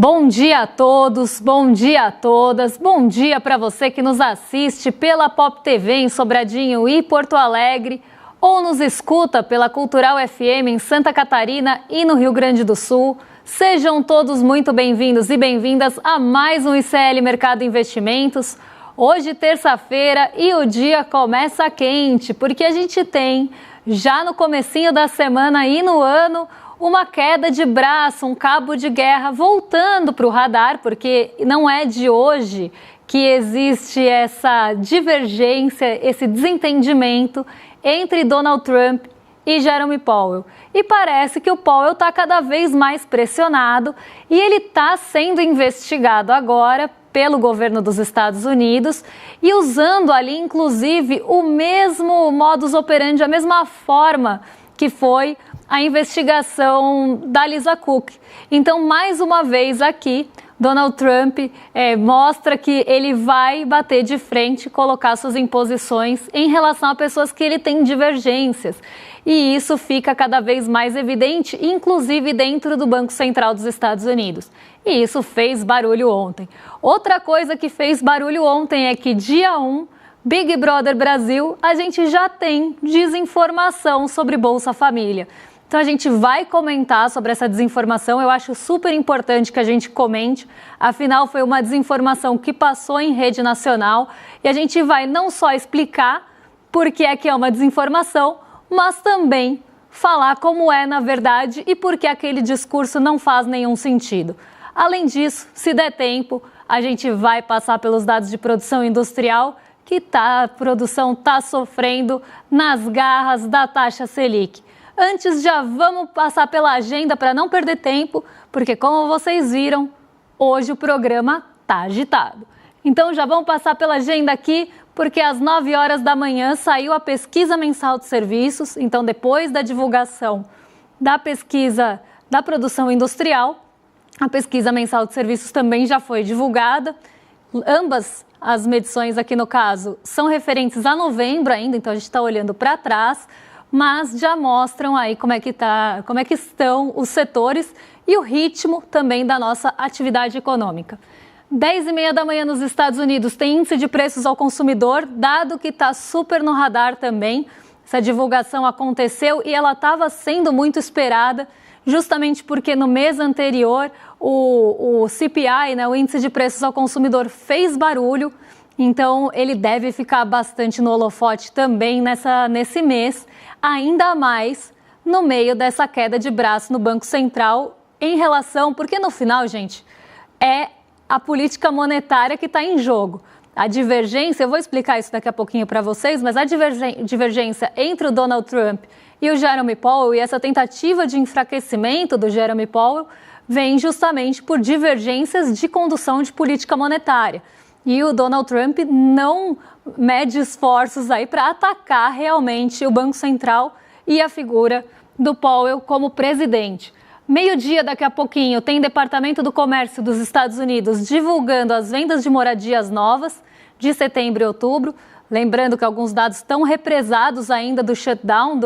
Bom dia a todos, bom dia a todas, bom dia para você que nos assiste pela Pop TV em Sobradinho e Porto Alegre ou nos escuta pela Cultural FM em Santa Catarina e no Rio Grande do Sul. Sejam todos muito bem-vindos e bem-vindas a mais um ICL Mercado Investimentos. Hoje, terça-feira, e o dia começa quente, porque a gente tem, já no comecinho da semana e no ano, uma queda de braço, um cabo de guerra voltando para o radar, porque não é de hoje que existe essa divergência, esse desentendimento entre Donald Trump e Jerome Powell. E parece que o Powell está cada vez mais pressionado e ele está sendo investigado agora pelo governo dos Estados Unidos e usando ali, inclusive, o mesmo modus operandi, a mesma forma que foi a investigação da Lisa Cook. Então, mais uma vez aqui, Donald Trump mostra que ele vai bater de frente e colocar suas imposições em relação a pessoas que ele tem divergências. E isso fica cada vez mais evidente, inclusive dentro do Banco Central dos Estados Unidos. E isso fez barulho ontem. Outra coisa que fez barulho ontem é que dia 1, Big Brother Brasil, a gente já tem desinformação sobre Bolsa Família. Então a gente vai comentar sobre essa desinformação, eu acho super importante que a gente comente, afinal foi uma desinformação que passou em rede nacional e a gente vai não só explicar por que é uma desinformação, mas também falar como é na verdade e por que aquele discurso não faz nenhum sentido. Além disso, se der tempo, a gente vai passar pelos dados de produção industrial que a produção está sofrendo nas garras da taxa Selic. Antes, já vamos passar pela agenda para não perder tempo, porque como vocês viram, hoje o programa está agitado. Então já vamos passar pela agenda aqui, porque às 9 horas da manhã saiu a pesquisa mensal de serviços. Então, depois da divulgação da pesquisa da produção industrial, a pesquisa mensal de serviços também já foi divulgada. Ambas as medições aqui no caso são referentes a novembro ainda, então a gente está olhando para trás, mas já mostram aí como é que estão os setores e o ritmo também da nossa atividade econômica. 10h30 da manhã nos Estados Unidos tem índice de preços ao consumidor, dado que está super no radar também. Essa divulgação aconteceu e ela estava sendo muito esperada, justamente porque no mês anterior o CPI, o índice de preços ao consumidor, fez barulho, então ele deve ficar bastante no holofote também nesse mês, ainda mais no meio dessa queda de braço no Banco Central em relação, porque no final, gente, é a política monetária que está em jogo. A divergência, eu vou explicar isso daqui a pouquinho para vocês, mas a divergência entre o Donald Trump e o Jerome Powell e essa tentativa de enfraquecimento do Jerome Powell vem justamente por divergências de condução de política monetária. E o Donald Trump não mede esforços aí para atacar realmente o Banco Central e a figura do Powell como presidente. Meio-dia, daqui a pouquinho, tem Departamento do Comércio dos Estados Unidos divulgando as vendas de moradias novas de setembro e outubro. Lembrando que alguns dados estão represados ainda do shutdown,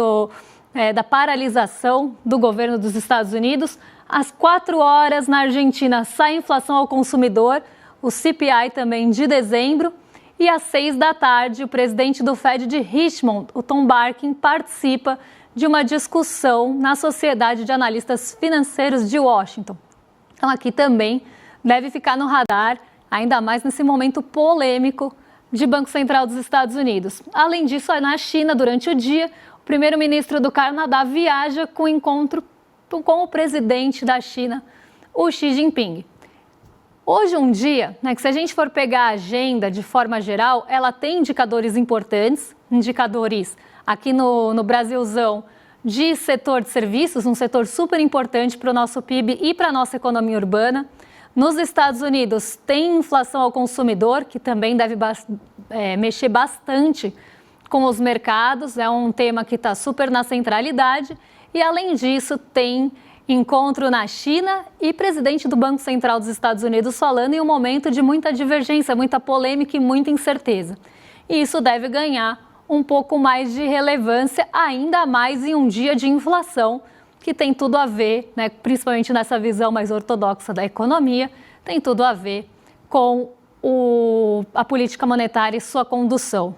da paralisação do governo dos Estados Unidos. Às 4 horas, na Argentina, sai a inflação ao consumidor, o CPI também de dezembro. E às 6 da tarde, o presidente do Fed de Richmond, o Tom Barkin, participa de uma discussão na Sociedade de Analistas Financeiros de Washington. Então aqui também deve ficar no radar, ainda mais nesse momento polêmico de Banco Central dos Estados Unidos. Além disso, na China, durante o dia, o primeiro-ministro do Canadá viaja com o encontro com o presidente da China, o Xi Jinping. Hoje um dia, que se a gente for pegar a agenda de forma geral, ela tem indicadores importantes, indicadores aqui no Brasilzão de setor de serviços, um setor super importante para o nosso PIB e para a nossa economia urbana. Nos Estados Unidos tem inflação ao consumidor, que também deve mexer bastante com os mercados, é um tema que está super na centralidade. E além disso tem encontro na China e presidente do Banco Central dos Estados Unidos falando em um momento de muita divergência, muita polêmica e muita incerteza. E isso deve ganhar um pouco mais de relevância, ainda mais em um dia de inflação, que tem tudo a ver, né, principalmente nessa visão mais ortodoxa da economia, tem tudo a ver com a política monetária e sua condução.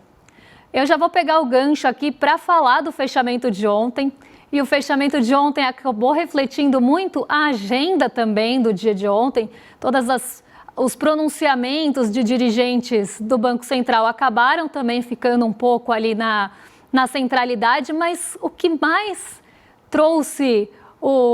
Eu já vou pegar o gancho aqui para falar do fechamento de ontem. E o fechamento de ontem acabou refletindo muito a agenda também do dia de ontem. Os pronunciamentos de dirigentes do Banco Central acabaram também ficando um pouco ali na centralidade, mas o que mais trouxe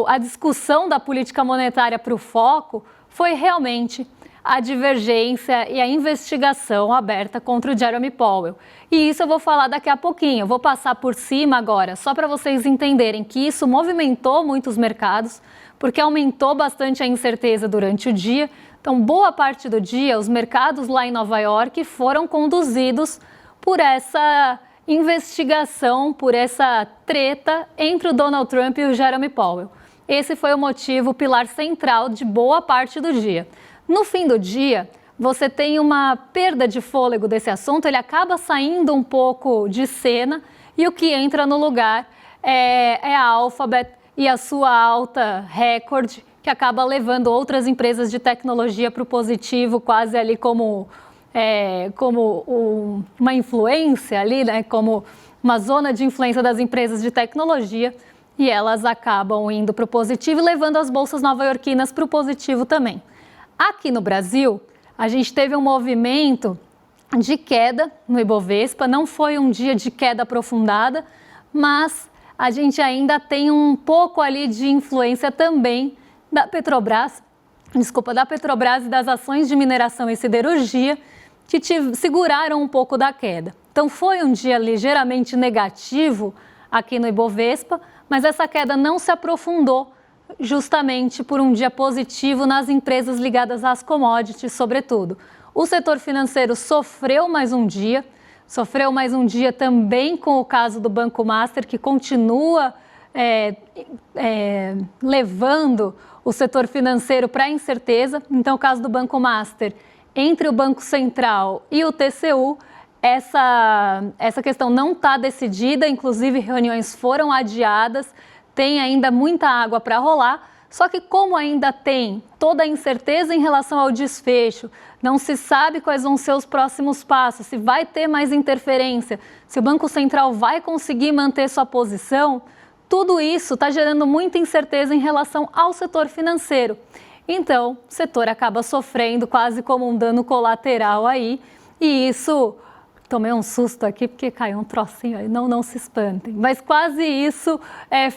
a discussão da política monetária para o foco foi realmente a divergência e a investigação aberta contra o Jerome Powell. E isso eu vou falar daqui a pouquinho, eu vou passar por cima agora, só para vocês entenderem que isso movimentou muitos mercados, porque aumentou bastante a incerteza durante o dia. Então, boa parte do dia, os mercados lá em Nova York foram conduzidos por essa investigação, por essa treta entre o Donald Trump e o Jerome Powell. Esse foi o motivo, o pilar central de boa parte do dia. No fim do dia, você tem uma perda de fôlego desse assunto, ele acaba saindo um pouco de cena e o que entra no lugar é a Alphabet e a sua alta recorde, que acaba levando outras empresas de tecnologia para o positivo, quase ali como uma influência ali, né? Como uma zona de influência das empresas de tecnologia, e elas acabam indo para o positivo e levando as bolsas nova-iorquinas para o positivo também. Aqui no Brasil, a gente teve um movimento de queda no Ibovespa, não foi um dia de queda aprofundada, mas a gente ainda tem um pouco ali de influência também da Petrobras e das ações de mineração e siderurgia, que seguraram um pouco da queda. Então foi um dia ligeiramente negativo aqui no Ibovespa, mas essa queda não se aprofundou justamente por um dia positivo nas empresas ligadas às commodities, sobretudo. O setor financeiro sofreu mais um dia também com o caso do Banco Master, que continua levando o setor financeiro para a incerteza. Então, o caso do Banco Master, entre o Banco Central e o TCU, essa questão não está decidida, inclusive reuniões foram adiadas, tem ainda muita água para rolar, só que como ainda tem toda a incerteza em relação ao desfecho, não se sabe quais vão ser os próximos passos, se vai ter mais interferência, se o Banco Central vai conseguir manter sua posição, tudo isso está gerando muita incerteza em relação ao setor financeiro. Então, o setor acaba sofrendo quase como um dano colateral aí, e isso... Tomei um susto aqui porque caiu um trocinho aí, não se espantem. Mas quase isso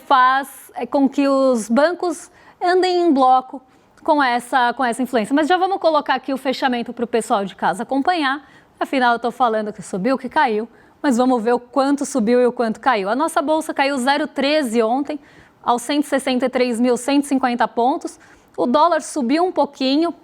faz com que os bancos andem em bloco com essa influência. Mas já vamos colocar aqui o fechamento para o pessoal de casa acompanhar. Afinal, eu estou falando que subiu, que caiu, mas vamos ver o quanto subiu e o quanto caiu. A nossa bolsa caiu 0,13 ontem, aos 163.150 pontos. O dólar subiu um pouquinho,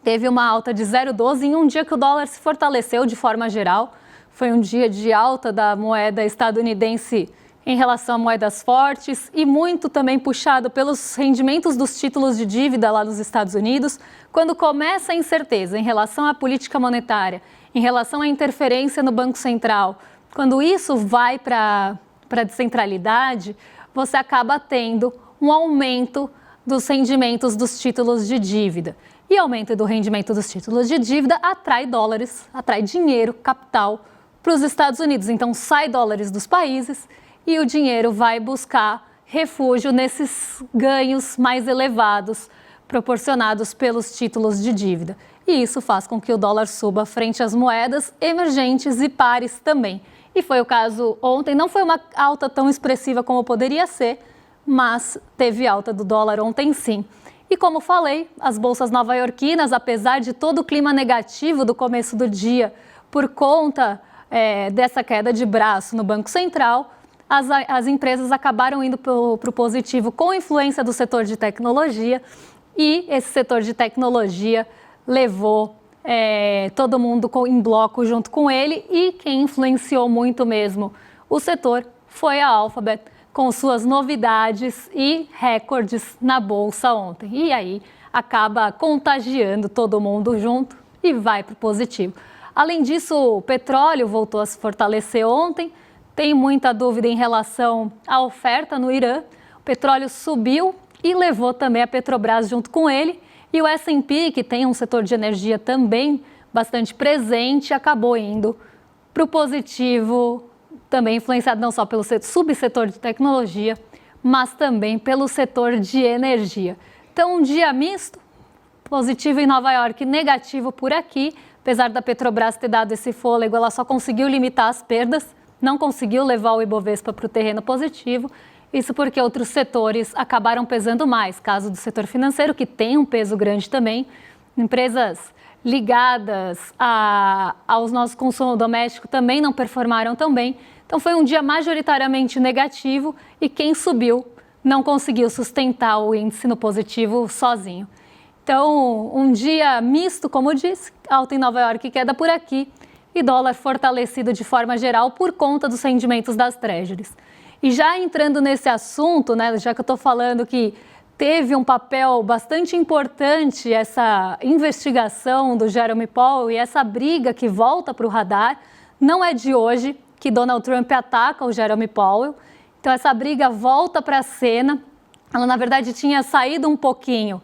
teve uma alta de 0,12 em um dia que o dólar se fortaleceu de forma geral. Foi um dia de alta da moeda estadunidense em relação a moedas fortes e muito também puxado pelos rendimentos dos títulos de dívida lá nos Estados Unidos. Quando começa a incerteza em relação à política monetária, em relação à interferência no Banco Central, quando isso vai para a descentralidade, você acaba tendo um aumento dos rendimentos dos títulos de dívida. E aumento do rendimento dos títulos de dívida atrai dólares, atrai dinheiro, capital para os Estados Unidos. Então, sai dólares dos países e o dinheiro vai buscar refúgio nesses ganhos mais elevados proporcionados pelos títulos de dívida. E isso faz com que o dólar suba frente às moedas emergentes e pares também. E foi o caso ontem, não foi uma alta tão expressiva como poderia ser, mas teve alta do dólar ontem sim. E como falei, as bolsas nova-iorquinas, apesar de todo o clima negativo do começo do dia, por conta dessa queda de braço no Banco Central, as empresas acabaram indo para o positivo com influência do setor de tecnologia, e esse setor de tecnologia levou todo mundo em bloco junto com ele, e quem influenciou muito mesmo o setor foi a Alphabet, com suas novidades e recordes na bolsa ontem. E aí acaba contagiando todo mundo junto e vai para o positivo. Além disso, o petróleo voltou a se fortalecer ontem. Tem muita dúvida em relação à oferta no Irã. petróleo subiu e levou também a Petrobras junto com ele. E o S&P, que tem um setor de energia também bastante presente, acabou indo para o positivo, também influenciado não só pelo subsetor de tecnologia, mas também pelo setor de energia. Então, um dia misto, positivo em Nova York, negativo por aqui. Apesar da Petrobras ter dado esse fôlego, ela só conseguiu limitar as perdas, não conseguiu levar o Ibovespa para o terreno positivo. Isso porque outros setores acabaram pesando mais. Caso do setor financeiro, que tem um peso grande também. Empresas ligadas aos nossos consumos domésticos também não performaram tão bem. Então foi um dia majoritariamente negativo e quem subiu não conseguiu sustentar o índice no positivo sozinho. Então, um dia misto, como eu disse, alta em Nova York e queda por aqui, e dólar fortalecido de forma geral por conta dos rendimentos das treasuries. E já entrando nesse assunto, né, já que eu estou falando que teve um papel bastante importante essa investigação do Jeremy Powell e essa briga que volta para o radar, não é de hoje que Donald Trump ataca o Jeremy Powell. Então, essa briga volta para a cena. Ela, na verdade, tinha saído um pouquinho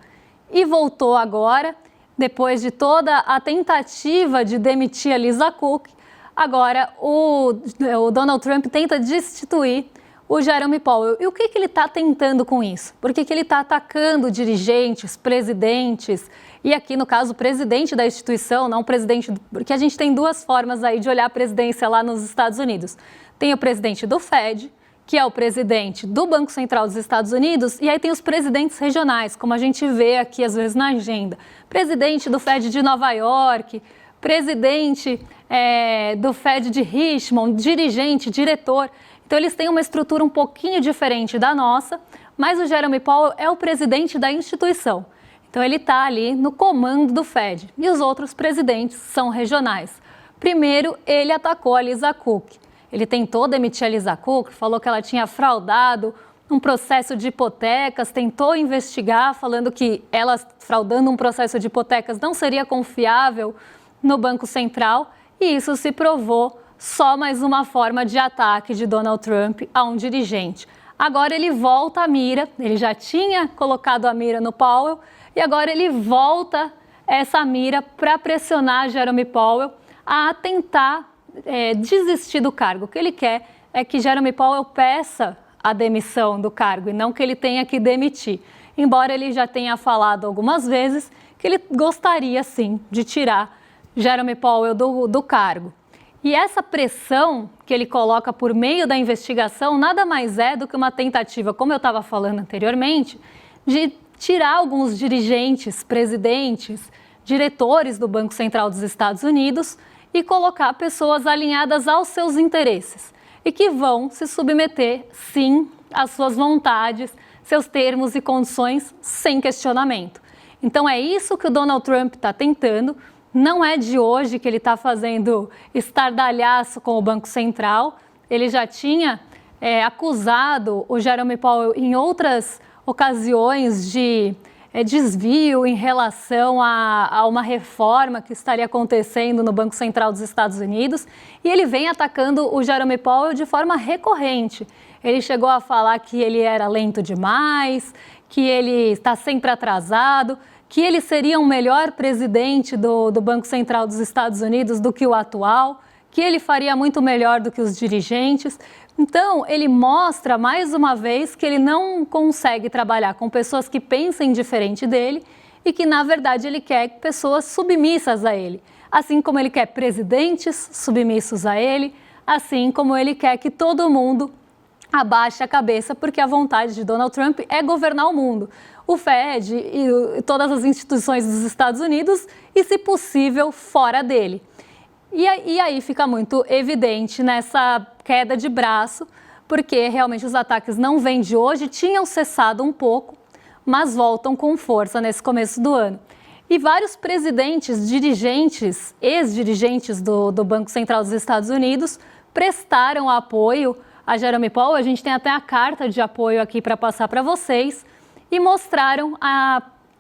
e voltou agora, depois de toda a tentativa de demitir a Lisa Cook. Agora, o Donald Trump tenta destituir o Jeremy Powell. E o que ele está tentando com isso? Por que ele está atacando dirigentes, presidentes, e aqui, no caso, o presidente da instituição, não o presidente... Porque a gente tem duas formas aí de olhar a presidência lá nos Estados Unidos. Tem o presidente do Fed, que é o presidente do Banco Central dos Estados Unidos, e aí tem os presidentes regionais, como a gente vê aqui às vezes na agenda. Presidente do Fed de Nova York, presidente do Fed de Richmond, dirigente, diretor. Então eles têm uma estrutura um pouquinho diferente da nossa, mas o Jeremy Powell é o presidente da instituição. Então ele está ali no comando do Fed e os outros presidentes são regionais. Primeiro, ele atacou a Lisa Cook. Ele tentou demitir a Lisa Cook, falou que ela tinha fraudado um processo de hipotecas, tentou investigar, falando que ela fraudando um processo de hipotecas não seria confiável no Banco Central, e isso se provou só mais uma forma de ataque de Donald Trump a um dirigente. Agora ele volta a mira, ele já tinha colocado a mira no Powell, e agora ele volta essa mira para pressionar Jeremy Powell a tentar desistir do cargo. O que ele quer é que Jeremy Powell peça a demissão do cargo e não que ele tenha que demitir. Embora ele já tenha falado algumas vezes que ele gostaria, sim, de tirar Jeremy Powell do cargo. E essa pressão que ele coloca por meio da investigação nada mais é do que uma tentativa, como eu estava falando anteriormente, de tirar alguns dirigentes, presidentes, diretores do Banco Central dos Estados Unidos e colocar pessoas alinhadas aos seus interesses e que vão se submeter, sim, às suas vontades, seus termos e condições sem questionamento. Então é isso que o Donald Trump está tentando. Não é de hoje que ele está fazendo estardalhaço com o Banco Central. Ele já tinha acusado o Jeremy Powell em outras ocasiões de desvio em relação a uma reforma que estaria acontecendo no Banco Central dos Estados Unidos, e ele vem atacando o Jeremy Powell de forma recorrente. Ele chegou a falar que ele era lento demais, que ele está sempre atrasado, que ele seria um melhor presidente do Banco Central dos Estados Unidos do que o atual, que ele faria muito melhor do que os dirigentes. Então, ele mostra mais uma vez que ele não consegue trabalhar com pessoas que pensem diferente dele e que, na verdade, ele quer pessoas submissas a ele. Assim como ele quer presidentes submissos a ele, assim como ele quer que todo mundo abaixe a cabeça, porque a vontade de Donald Trump é governar o mundo. O Fed e todas as instituições dos Estados Unidos e, se possível, fora dele. E aí fica muito evidente nessa queda de braço, porque realmente os ataques não vêm de hoje, tinham cessado um pouco, mas voltam com força nesse começo do ano. E vários presidentes, dirigentes, ex-dirigentes do Banco Central dos Estados Unidos prestaram apoio a Jeremy Powell. A gente tem até a carta de apoio aqui para passar para vocês, e mostraram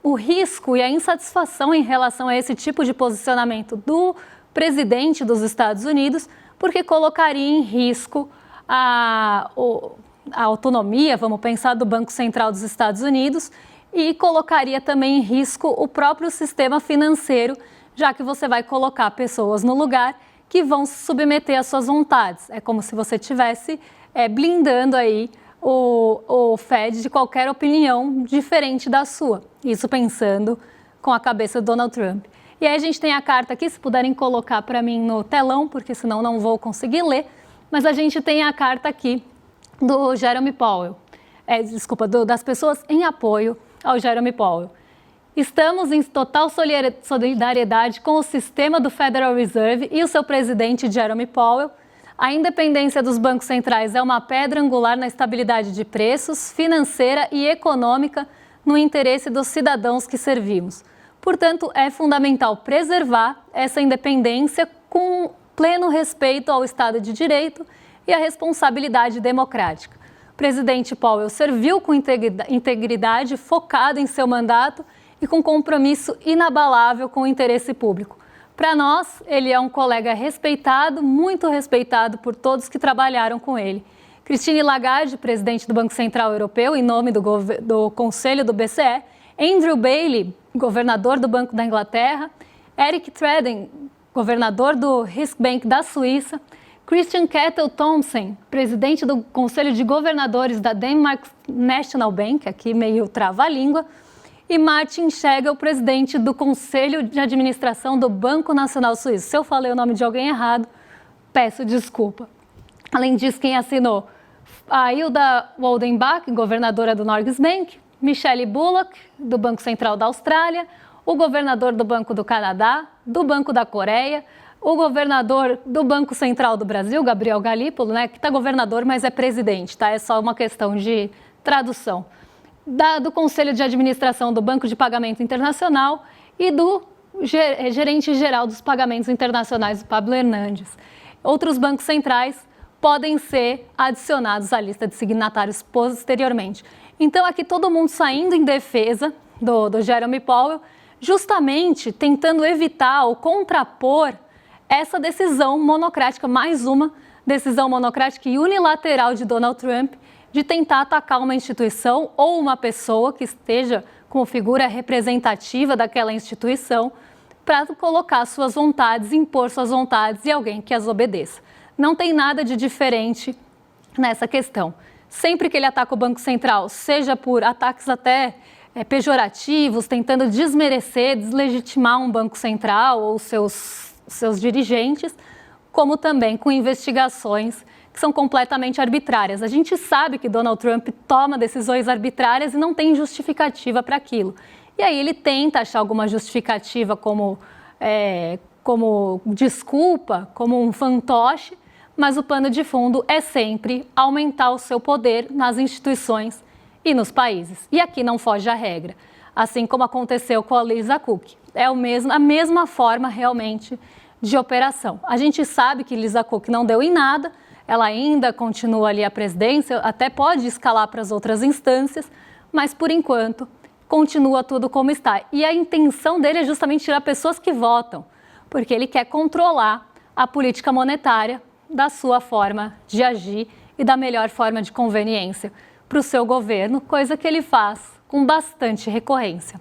o risco e a insatisfação em relação a esse tipo de posicionamento do presidente dos Estados Unidos, porque colocaria em risco a autonomia, vamos pensar, do Banco Central dos Estados Unidos e colocaria também em risco o próprio sistema financeiro, já que você vai colocar pessoas no lugar que vão se submeter às suas vontades. É como se você estivesse blindando aí o Fed de qualquer opinião diferente da sua. Isso pensando com a cabeça do Donald Trump. E aí a gente tem a carta aqui, se puderem colocar para mim no telão, porque senão não vou conseguir ler, mas a gente tem a carta aqui do Jerome Powell, das pessoas em apoio ao Jerome Powell. Estamos em total solidariedade com o sistema do Federal Reserve e o seu presidente Jerome Powell. A independência dos bancos centrais é uma pedra angular na estabilidade de preços, financeira e econômica no interesse dos cidadãos que servimos. Portanto, é fundamental preservar essa independência com pleno respeito ao Estado de Direito e à responsabilidade democrática. O presidente Powell serviu com integridade, focado em seu mandato e com compromisso inabalável com o interesse público. Para nós, ele é um colega respeitado, muito respeitado por todos que trabalharam com ele. Christine Lagarde, presidente do Banco Central Europeu, em nome do Conselho do BCE, Andrew Bailey, governador do Banco da Inglaterra, Eric Treden, governador do Riksbank da Suíça, Christian Kettle Thomsen, presidente do Conselho de Governadores da Denmark National Bank, aqui meio trava-língua, e Martin Schegel, presidente do Conselho de Administração do Banco Nacional Suíço. Se eu falei o nome de alguém errado, peço desculpa. Além disso, quem assinou? A Hilda Waldenbach, governadora do Norges Bank, Michelle Bullock, do Banco Central da Austrália, o governador do Banco do Canadá, do Banco da Coreia, o governador do Banco Central do Brasil, Gabriel Galípolo, que está governador, mas é presidente, tá? É só uma questão de tradução. Do Conselho de Administração do Banco de Pagamento Internacional e do gerente geral dos pagamentos internacionais, Pablo Hernandes. Outros bancos centrais podem ser adicionados à lista de signatários posteriormente. Então, aqui todo mundo saindo em defesa do Jerome Powell, justamente tentando evitar ou contrapor essa decisão monocrática, mais uma decisão monocrática e unilateral de Donald Trump, de tentar atacar uma instituição ou uma pessoa que esteja como figura representativa daquela instituição para colocar suas vontades, impor suas vontades e alguém que as obedeça. Não tem nada de diferente nessa questão. Sempre que ele ataca o Banco Central, seja por ataques até pejorativos, tentando desmerecer, deslegitimar um Banco Central ou seus dirigentes, como também com investigações que são completamente arbitrárias. A gente sabe que Donald Trump toma decisões arbitrárias e não tem justificativa para aquilo. E aí ele tenta achar alguma justificativa como desculpa, como um fantoche, mas o pano de fundo é sempre aumentar o seu poder nas instituições e nos países. E aqui não foge a regra, assim como aconteceu com a Lisa Cook. É a mesma forma realmente de operação. A gente sabe que Lisa Cook não deu em nada, ela ainda continua ali a presidência, até pode escalar para as outras instâncias, mas por enquanto continua tudo como está. E a intenção dele é justamente tirar pessoas que votam, porque ele quer controlar a política monetária da sua forma de agir e da melhor forma de conveniência para o seu governo, coisa que ele faz com bastante recorrência.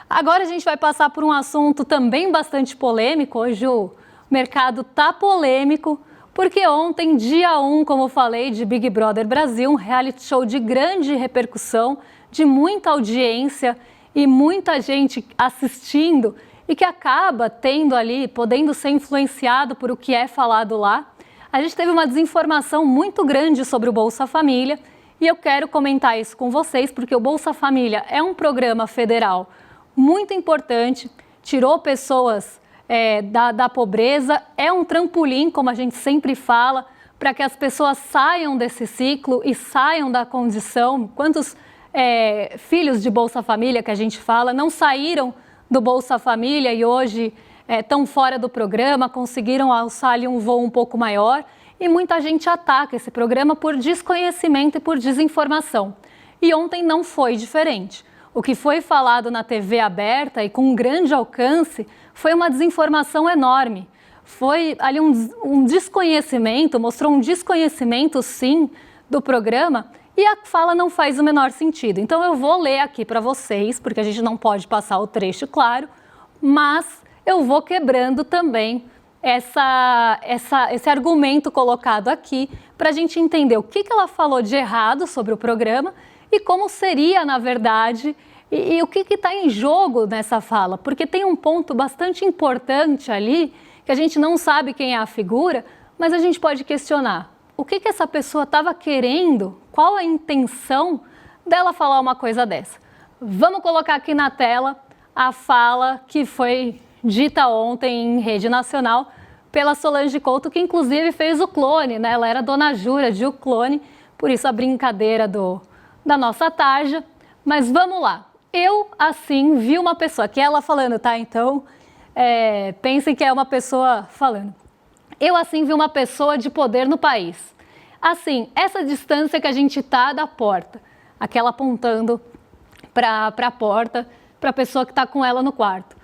Agora a gente vai passar por um assunto também bastante polêmico. Hoje o mercado está polêmico, porque ontem, dia 1, como eu falei, de Big Brother Brasil, um reality show de grande repercussão, de muita audiência e muita gente assistindo e que acaba tendo ali, podendo ser influenciado por o que é falado lá. A gente teve uma desinformação muito grande sobre o Bolsa Família e eu quero comentar isso com vocês, porque o Bolsa Família é um programa federal muito importante, tirou pessoas da pobreza, é um trampolim, como a gente sempre fala, para que as pessoas saiam desse ciclo e saiam da condição. Quantos filhos de Bolsa Família que a gente fala não saíram do Bolsa Família e hoje estão fora do programa, conseguiram alçar ali um voo um pouco maior, e muita gente ataca esse programa por desconhecimento e por desinformação. E ontem não foi diferente. O que foi falado na TV aberta e com um grande alcance foi uma desinformação enorme. Foi ali um desconhecimento, mostrou um desconhecimento, sim, do programa, e a fala não faz o menor sentido. Então eu vou ler aqui para vocês, porque a gente não pode passar o trecho, claro, mas eu vou quebrando também esse argumento colocado aqui para a gente entender o que ela falou de errado sobre o programa e como seria, na verdade, e o que está em jogo nessa fala, porque tem um ponto bastante importante ali, que a gente não sabe quem é a figura, mas a gente pode questionar. O que essa pessoa estava querendo? Qual a intenção dela falar uma coisa dessa? Vamos colocar aqui na tela a fala que foi dita ontem em rede nacional pela Solange Couto, que inclusive fez o clone, né? Ela era Dona Jura de O Clone, por isso a brincadeira da nossa tarja. Mas vamos lá. Eu, assim, vi uma pessoa, que é ela falando, tá? Então, pensem que é uma pessoa falando. Eu, assim, vi uma pessoa de poder no país. Assim, essa distância que a gente tá da porta, aquela apontando para a porta, para a pessoa que está com ela no quarto.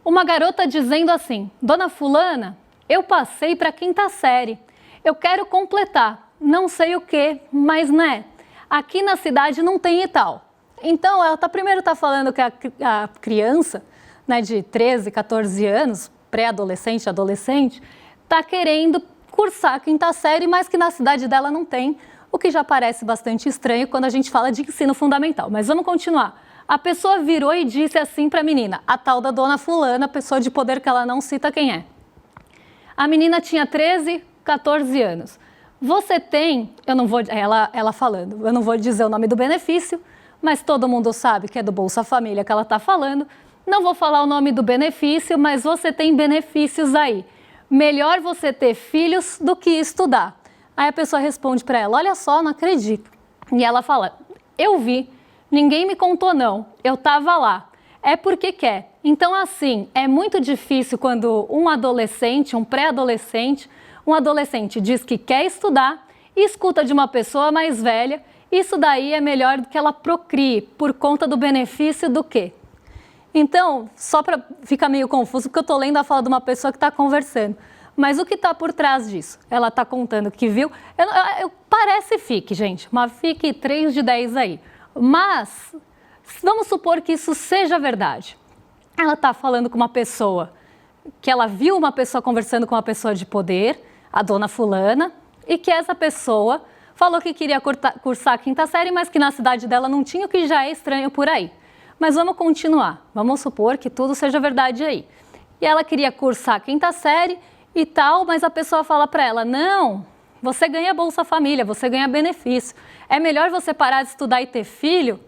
Uma garota dizendo assim: Dona Fulana, eu passei para a 5ª série. Eu quero completar, não sei o que, mas né, aqui na cidade não tem e tal. Então, ela primeiro está falando que a criança, né, de 13, 14 anos, pré-adolescente, adolescente, está querendo cursar a 5ª série, mas que na cidade dela não tem, o que já parece bastante estranho quando a gente fala de ensino fundamental. Mas vamos continuar. A pessoa virou e disse assim para a menina, a tal da Dona Fulana, pessoa de poder que ela não cita quem é. A menina tinha 13, 14 anos. Você tem, eu não vou, ela falando, eu não vou dizer o nome do benefício, mas todo mundo sabe que é do Bolsa Família que ela está falando. Não vou falar o nome do benefício, mas você tem benefícios aí. Melhor você ter filhos do que estudar. Aí a pessoa responde para ela, olha só, não acredito. E ela fala, eu vi, ninguém me contou não, eu estava lá. É porque quer. Então assim, é muito difícil quando um adolescente, um pré-adolescente, um adolescente diz que quer estudar e escuta de uma pessoa mais velha, isso daí é melhor do que ela procrie, por conta do benefício do quê? Então, só para ficar meio confuso, porque eu estou lendo a fala de uma pessoa que está conversando. Mas o que está por trás disso? Ela está contando que viu. Parece FIC, gente. Uma FIC 3 de 10 aí. Mas, vamos supor que isso seja verdade. Ela está falando com uma pessoa, que ela viu uma pessoa conversando com uma pessoa de poder, a Dona Fulana, e que essa pessoa falou que queria cursar a 5ª série, mas que na cidade dela não tinha, o que já é estranho por aí. Mas vamos continuar, vamos supor que tudo seja verdade aí. E ela queria cursar a 5ª série e tal, mas a pessoa fala para ela, não, você ganha Bolsa Família, você ganha benefício. É melhor você parar de estudar e ter filho,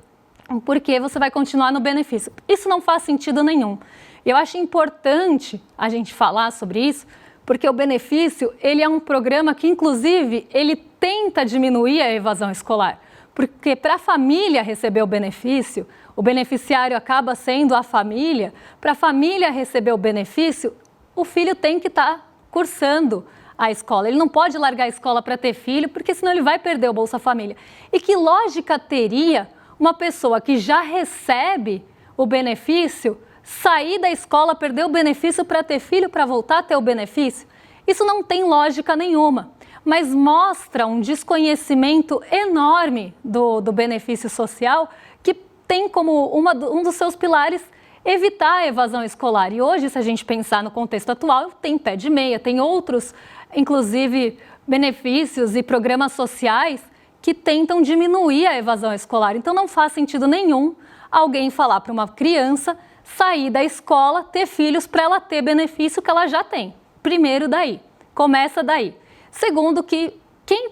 porque você vai continuar no benefício. Isso não faz sentido nenhum. Eu acho importante a gente falar sobre isso, porque o benefício, ele é um programa que, inclusive, ele tenta diminuir a evasão escolar. Porque para a família receber o beneficiário acaba sendo a família. Para a família receber o benefício, o filho tem que estar cursando a escola. Ele não pode largar a escola para ter filho, porque senão ele vai perder o Bolsa Família. E que lógica teria uma pessoa que já recebe o benefício sair da escola, perder o benefício para ter filho, para voltar a ter o benefício? Isso não tem lógica nenhuma. Mas mostra um desconhecimento enorme do benefício social, que tem como um dos seus pilares evitar a evasão escolar. E hoje, se a gente pensar no contexto atual, tem pé de meia, tem outros, inclusive, benefícios e programas sociais que tentam diminuir a evasão escolar. Então não faz sentido nenhum alguém falar para uma criança sair da escola, ter filhos para ela ter benefício que ela já tem. Primeiro daí, começa daí. Segundo,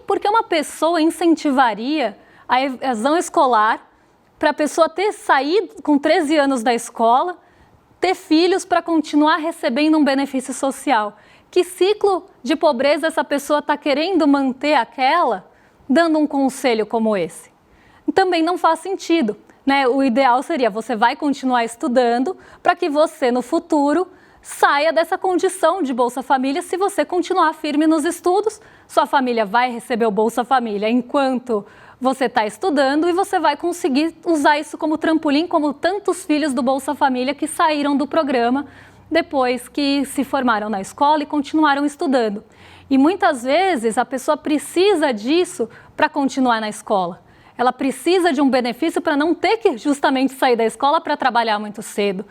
porque uma pessoa incentivaria a evasão escolar para a pessoa ter saído com 13 anos da escola, ter filhos para continuar recebendo um benefício social? Que ciclo de pobreza essa pessoa está querendo manter aquela, dando um conselho como esse? Também não faz sentido, né? O ideal seria você vai continuar estudando para que você, no futuro, saia dessa condição de Bolsa Família. Se você continuar firme nos estudos, sua família vai receber o Bolsa Família enquanto você está estudando e você vai conseguir usar isso como trampolim, como tantos filhos do Bolsa Família que saíram do programa depois que se formaram na escola e continuaram estudando. E muitas vezes a pessoa precisa disso para continuar na escola. ela precisa de um benefício para não ter que justamente sair da escola para trabalhar muito cedo.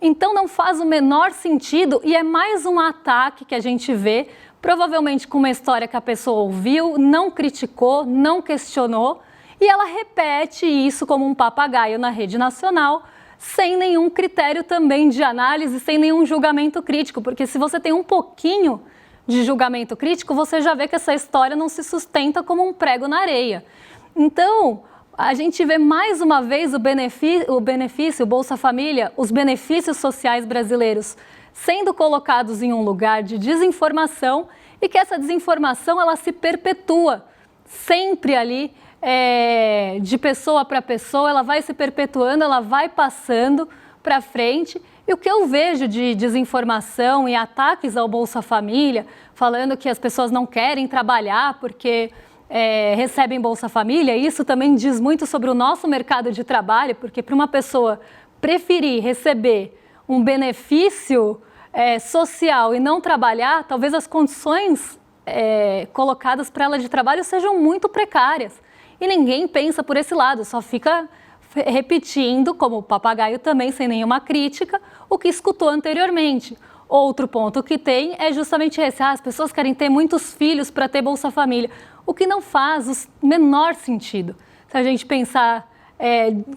Então não faz o menor sentido e é mais um ataque que a gente vê, provavelmente com uma história que a pessoa ouviu, não criticou, não questionou, e ela repete isso como um papagaio na rede nacional, sem nenhum critério também de análise, sem nenhum julgamento crítico, porque se você tem um pouquinho de julgamento crítico, você já vê que essa história não se sustenta como um prego na areia. Então, a gente vê mais uma vez o benefício, o Bolsa Família, os benefícios sociais brasileiros sendo colocados em um lugar de desinformação e que essa desinformação ela se perpetua sempre ali, de pessoa para pessoa, ela vai se perpetuando, ela vai passando para frente. E o que eu vejo de desinformação e ataques ao Bolsa Família, falando que as pessoas não querem trabalhar porque recebem Bolsa Família, isso também diz muito sobre o nosso mercado de trabalho, porque para uma pessoa preferir receber um benefício social e não trabalhar, talvez as condições colocadas para ela de trabalho sejam muito precárias. E ninguém pensa por esse lado, só fica repetindo, como o papagaio também, sem nenhuma crítica, o que escutou anteriormente. Outro ponto que tem é justamente esse, as pessoas querem ter muitos filhos para ter Bolsa Família, o que não faz o menor sentido. Se a gente pensar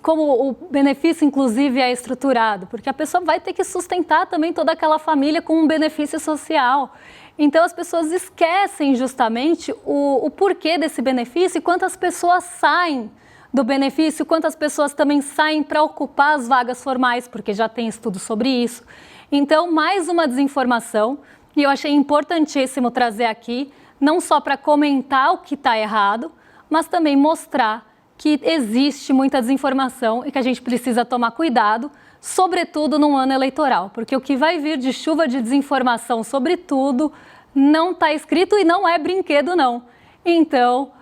como o benefício, inclusive, é estruturado, porque a pessoa vai ter que sustentar também toda aquela família com um benefício social. Então, as pessoas esquecem justamente o porquê desse benefício e quantas pessoas saem do benefício, quantas pessoas também saem para ocupar as vagas formais, porque já tem estudo sobre isso. Então, mais uma desinformação, e eu achei importantíssimo trazer aqui, não só para comentar o que está errado, mas também mostrar que existe muita desinformação e que a gente precisa tomar cuidado, sobretudo num ano eleitoral, porque o que vai vir de chuva de desinformação sobre tudo não está escrito e não é brinquedo, não. Então,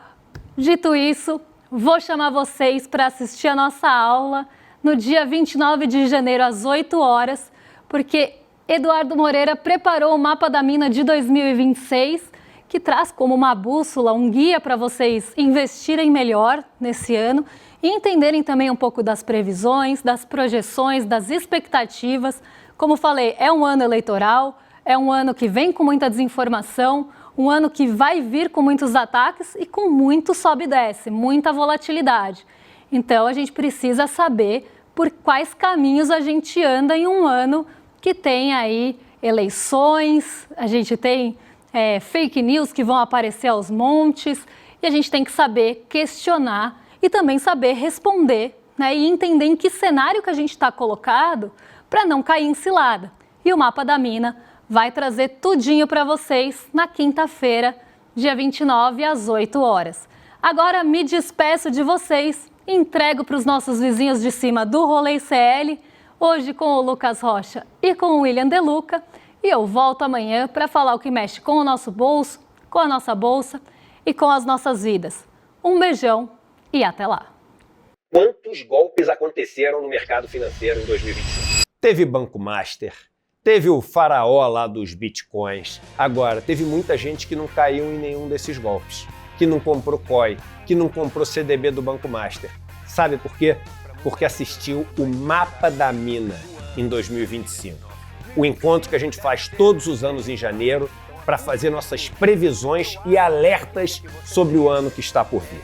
dito isso, vou chamar vocês para assistir a nossa aula no dia 29 de janeiro, às 8 horas, porque Eduardo Moreira preparou o Mapa da Mina de 2026, que traz como uma bússola, um guia para vocês investirem melhor nesse ano e entenderem também um pouco das previsões, das projeções, das expectativas. Como falei, é um ano eleitoral, é um ano que vem com muita desinformação, um ano que vai vir com muitos ataques e com muito sobe e desce, muita volatilidade. Então, a gente precisa saber por quais caminhos a gente anda em um ano que tem aí eleições, a gente tem fake news que vão aparecer aos montes e a gente tem que saber questionar e também saber responder, né, e entender em que cenário que a gente está colocado para não cair em cilada. E o Mapa da Mina vai trazer tudinho para vocês na quinta-feira, dia 29, às 8 horas. Agora me despeço de vocês, entrego para os nossos vizinhos de cima do Rolê CL, hoje com o Lucas Rocha e com o William De Luca, e eu volto amanhã para falar o que mexe com o nosso bolso, com a nossa bolsa e com as nossas vidas. Um beijão e até lá. Quantos golpes aconteceram no mercado financeiro em 2025? Teve Banco Master, teve o faraó lá dos bitcoins. Agora, teve muita gente que não caiu em nenhum desses golpes, que não comprou COI, que não comprou CDB do Banco Master. Sabe por quê? Porque assistiu o Mapa da Mina em 2025. O encontro que a gente faz todos os anos em janeiro para fazer nossas previsões e alertas sobre o ano que está por vir.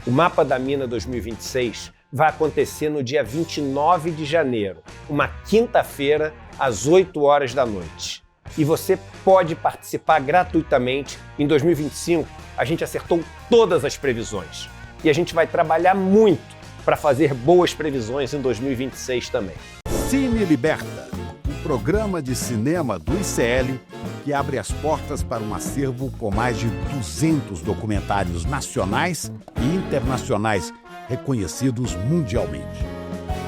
O Mapa da Mina 2026 vai acontecer no dia 29 de janeiro, uma quinta-feira, às 8 horas da noite. E você pode participar gratuitamente. Em 2025, a gente acertou todas as previsões. E a gente vai trabalhar muito para fazer boas previsões em 2026 também. Cine Liberta, um programa de cinema do ICL que abre as portas para um acervo com mais de 200 documentários nacionais e internacionais reconhecidos mundialmente.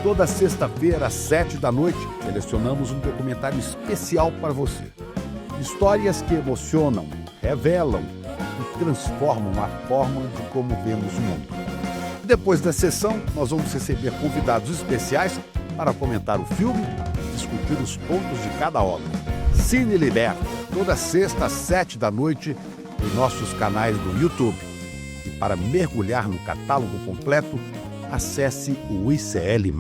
Toda sexta-feira, às 7 da noite, selecionamos um documentário especial para você. Histórias que emocionam, revelam e transformam a forma de como vemos o mundo. Depois da sessão, nós vamos receber convidados especiais para comentar o filme e discutir os pontos de cada obra. Cine Liberta, toda sexta às 7 da noite, em nossos canais do YouTube. E Para mergulhar no catálogo completo, acesse o ICL+.